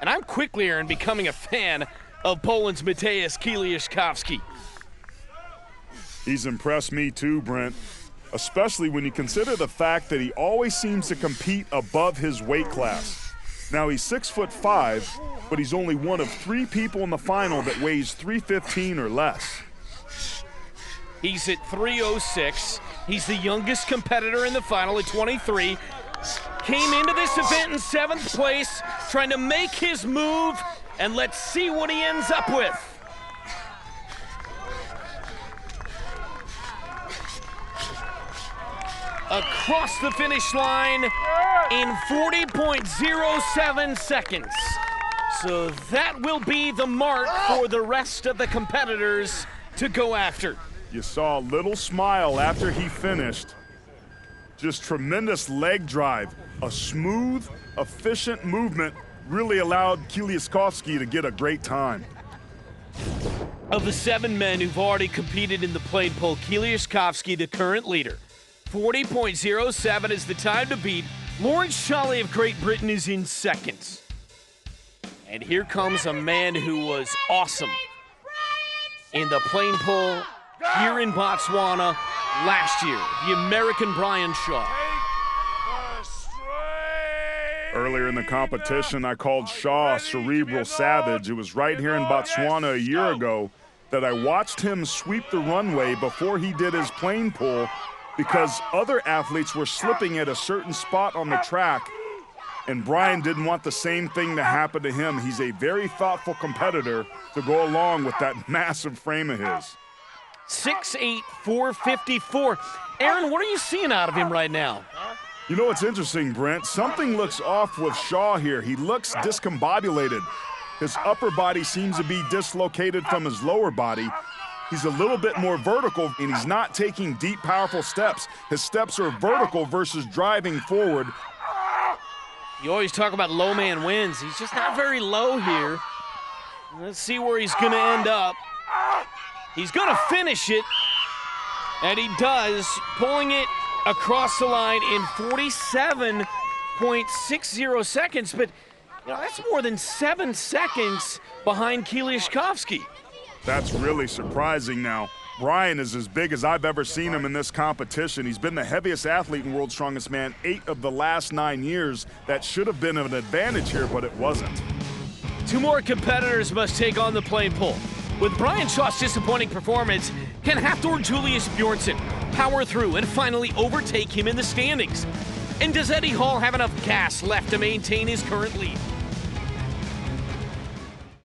And I'm quickly, Aaron, becoming a fan of Poland's Mateusz Kieliszkowski. He's impressed me too, Brent, especially when you consider the fact that he always seems to compete above his weight class. Now, he's 6'5", but he's only one of 3 people in the final that weighs 315 or less. He's at 306. He's the youngest competitor in the final at 23. Came into this event in 7th place, trying to make his move, and let's see what he ends up with. Across the finish line in 40.07 seconds. So that will be the mark for the rest of the competitors to go after. You saw a little smile after he finished. Just tremendous leg drive. A smooth, efficient movement really allowed Kieliszkowski to get a great time. Of the 7 men who've already competed in the plane pull, Kieliszkowski, the current leader. 40.07 is the time to beat. Lawrence Shawley of Great Britain is in 2nd. And here comes a man who was awesome in the plane pull here in Botswana last year, the American Brian Shaw. Earlier in the competition, I called Shaw a cerebral savage. It was right here in Botswana a year ago that I watched him sweep the runway before he did his plane pull because other athletes were slipping at a certain spot on the track, and Brian didn't want the same thing to happen to him. He's a very thoughtful competitor to go along with that massive frame of his. 6'8", 454. Aaron, what are you seeing out of him right now? You know what's interesting, Brent? Something looks off with Shaw here. He looks discombobulated. His upper body seems to be dislocated from his lower body. He's a little bit more vertical, and he's not taking deep, powerful steps. His steps are vertical versus driving forward. You always talk about low man wins. He's just not very low here. Let's see where he's going to end up. He's going to finish it, and he does, pulling it across the line in 47.60 seconds, but you know, that's more than 7 seconds behind Kieliszkowski. That's really surprising now. Brian is as big as I've ever seen him in this competition. He's been the heaviest athlete in World's Strongest Man 8 of the last 9 years. That should have been an advantage here, but it wasn't. 2 more competitors must take on the plane pull. With Brian Shaw's disappointing performance, can Hafthor Julius Bjornsson power through and finally overtake him in the standings? And does Eddie Hall have enough gas left to maintain his current lead?